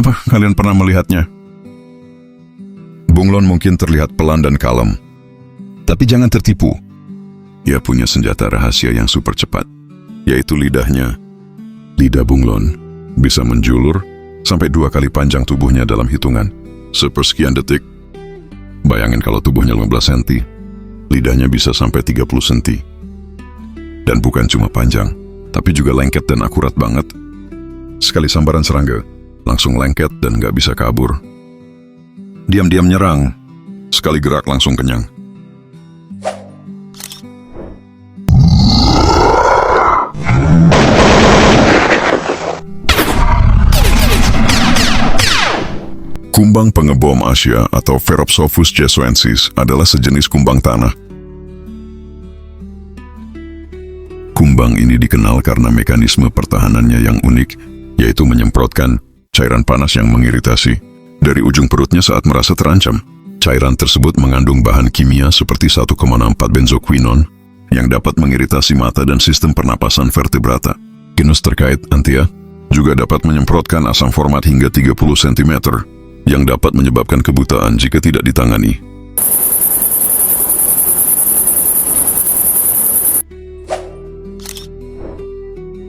Apa kalian pernah melihatnya? Bunglon mungkin terlihat pelan dan kalem. Tapi jangan tertipu. Ia punya senjata rahasia yang super cepat, yaitu lidahnya. Lidah bunglon bisa menjulur sampai 2 kali panjang tubuhnya dalam hitungan sepersekian detik. Bayangin kalau tubuhnya 15 cm, lidahnya bisa sampai 30 cm. Dan bukan cuma panjang, tapi juga lengket dan akurat banget. Sekali sambaran serangga, langsung lengket dan gak bisa kabur. Diam-diam nyerang, sekali gerak langsung kenyang. Kumbang pengebom Asia atau Pheropsophus jesuensis adalah sejenis kumbang tanah. Kumbang ini dikenal karena mekanisme pertahanannya yang unik, yaitu menyemprotkan cairan panas yang mengiritasi dari ujung perutnya saat merasa terancam. Cairan tersebut mengandung bahan kimia seperti 1,64 benzoquinone yang dapat mengiritasi mata dan sistem pernapasan vertebrata. Genus terkait Antia juga dapat menyemprotkan asam format hingga 30 cm yang dapat menyebabkan kebutaan jika tidak ditangani.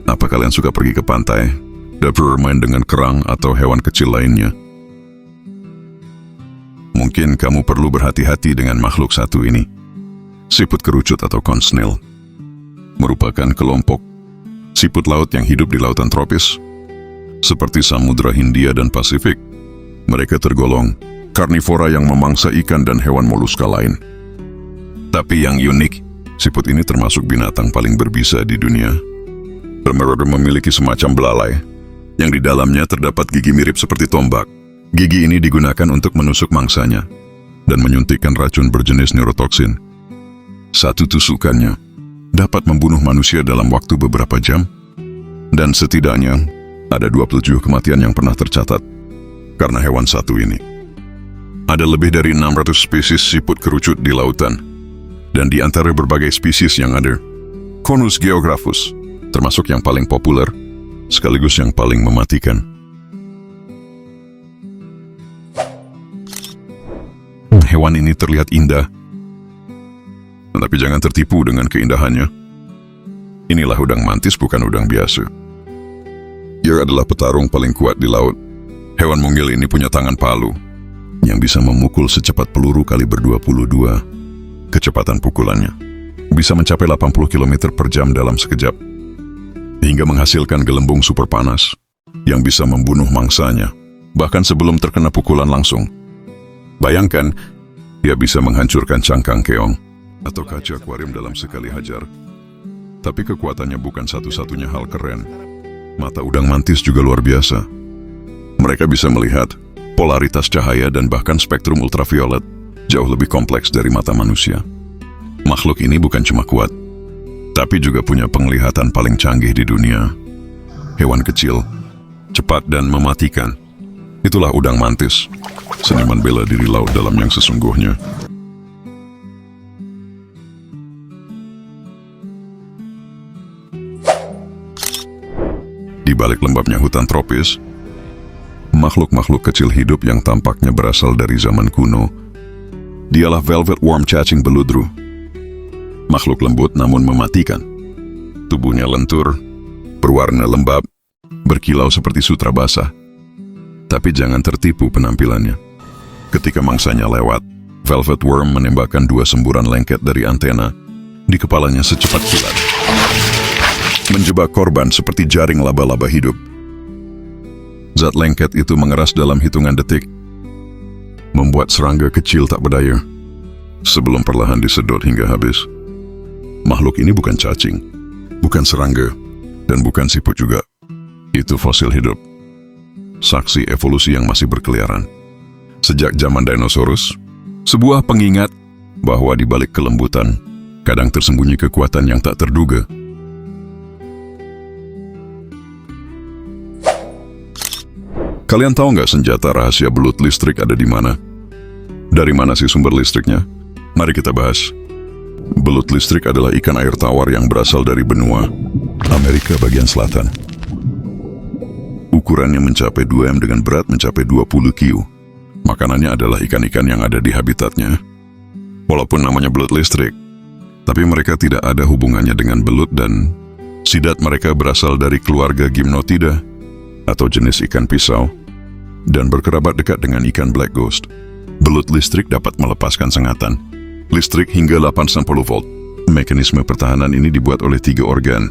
Apa kalian suka pergi ke pantai dan bermain dengan kerang atau hewan kecil lainnya? Mungkin kamu perlu berhati-hati dengan makhluk satu ini. Siput kerucut atau conch snail merupakan kelompok siput laut yang hidup di lautan tropis seperti Samudra Hindia dan Pasifik. Mereka tergolong karnivora yang memangsa ikan dan hewan moluska lain. Tapi yang unik, siput ini termasuk binatang paling berbisa di dunia. Mereka memiliki semacam belalai, yang di dalamnya terdapat gigi mirip seperti tombak. Gigi ini digunakan untuk menusuk mangsanya, dan menyuntikkan racun berjenis neurotoksin. Satu tusukannya dapat membunuh manusia dalam waktu beberapa jam, dan setidaknya ada 27 kematian yang pernah tercatat karena hewan satu ini. Ada lebih dari 600 spesies siput kerucut di lautan, dan di antara berbagai spesies yang ada, Conus geographus termasuk yang paling populer, sekaligus yang paling mematikan. Hewan ini terlihat indah, tapi jangan tertipu dengan keindahannya. Inilah udang mantis, bukan udang biasa. Ia adalah petarung paling kuat di laut. Hewan mungil ini punya tangan palu yang bisa memukul secepat peluru kaliber 22. Kecepatan pukulannya bisa mencapai 80 km per jam dalam sekejap, hingga menghasilkan gelembung super panas yang bisa membunuh mangsanya, bahkan sebelum terkena pukulan langsung. Bayangkan, dia bisa menghancurkan cangkang keong atau kaca akuarium dalam sekali hajar. Tapi kekuatannya bukan satu-satunya hal keren. Mata udang mantis juga luar biasa. Mereka bisa melihat polaritas cahaya dan bahkan spektrum ultraviolet jauh lebih kompleks dari mata manusia. Makhluk ini bukan cuma kuat, tapi juga punya penglihatan paling canggih di dunia. Hewan kecil, cepat dan mematikan. Itulah udang mantis, seniman bela diri laut dalam yang sesungguhnya. Di balik lembabnya hutan tropis, makhluk-makhluk kecil hidup yang tampaknya berasal dari zaman kuno. Dialah velvet worm cacing beludru. Makhluk lembut namun mematikan. Tubuhnya lentur, berwarna lembab, berkilau seperti sutra basah. Tapi jangan tertipu penampilannya. Ketika mangsanya lewat, velvet worm menembakkan 2 semburan lengket dari antena di kepalanya secepat kilat, menjebak korban seperti jaring laba-laba hidup. Zat lengket itu mengeras dalam hitungan detik, membuat serangga kecil tak berdaya, sebelum perlahan disedot hingga habis. Makhluk ini bukan cacing, bukan serangga, dan bukan siput juga. Itu fosil hidup, saksi evolusi yang masih berkeliaran sejak zaman dinosaurus, sebuah pengingat bahwa di balik kelembutan kadang tersembunyi kekuatan yang tak terduga. Kalian tahu nggak senjata rahasia belut listrik ada di mana? Dari mana sih sumber listriknya? Mari kita bahas. Belut listrik adalah ikan air tawar yang berasal dari benua Amerika bagian selatan. ukurannya mencapai 2 m dengan berat mencapai 20 kg. Makanannya adalah ikan-ikan yang ada di habitatnya. Walaupun namanya belut listrik, tapi mereka tidak ada hubungannya dengan belut dan sidat mereka berasal dari keluarga Gymnotida atau jenis ikan pisau dan berkerabat dekat dengan ikan black ghost. Belut listrik dapat melepaskan sengatan listrik hingga 860 volt. Mekanisme pertahanan ini dibuat oleh 3 organ,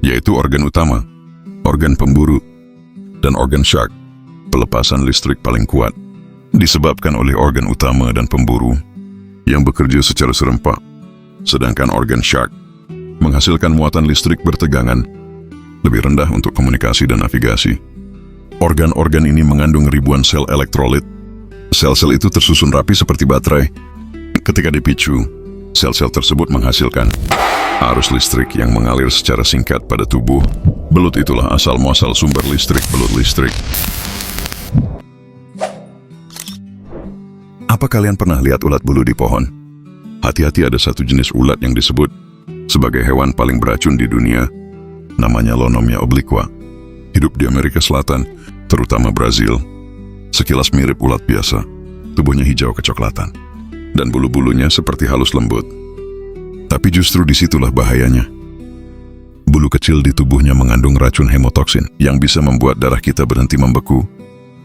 yaitu organ utama, organ pemburu, dan organ shark. Pelepasan listrik paling kuat disebabkan oleh organ utama dan pemburu yang bekerja secara serempak, sedangkan organ shark menghasilkan muatan listrik bertegangan lebih rendah untuk komunikasi dan navigasi. Organ-organ ini mengandung ribuan sel elektrolit. Sel-sel itu tersusun rapi seperti baterai. Ketika dipicu, sel-sel tersebut menghasilkan arus listrik yang mengalir secara singkat pada tubuh. Belut itulah asal-muasal sumber listrik belut listrik. Apa kalian pernah lihat ulat bulu di pohon? Hati-hati, ada satu jenis ulat yang disebut sebagai hewan paling beracun di dunia. Namanya Lonomia obliqua. Hidup di Amerika Selatan, terutama Brazil. Sekilas mirip ulat biasa. Tubuhnya hijau kecoklatan. Dan bulu-bulunya seperti halus lembut. Tapi justru disitulah bahayanya. Bulu kecil di tubuhnya mengandung racun hemotoksin yang bisa membuat darah kita berhenti membeku.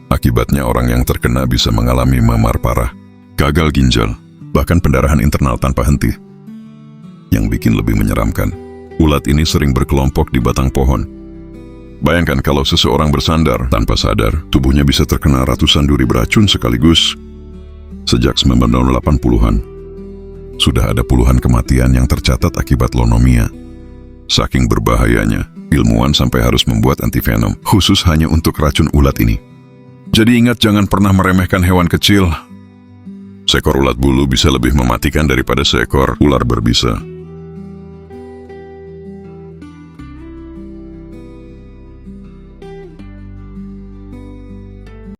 Akibatnya orang yang terkena bisa mengalami memar parah, gagal ginjal, bahkan pendarahan internal tanpa henti. Yang bikin lebih menyeramkan, ulat ini sering berkelompok di batang pohon. Bayangkan kalau seseorang bersandar tanpa sadar, tubuhnya bisa terkena ratusan duri beracun sekaligus. Sejak 1980-an, sudah ada puluhan kematian yang tercatat akibat Lonomia. Saking berbahayanya, ilmuwan sampai harus membuat antivenom khusus hanya untuk racun ulat ini. Jadi ingat, jangan pernah meremehkan hewan kecil. Seekor ulat bulu bisa lebih mematikan daripada seekor ular berbisa.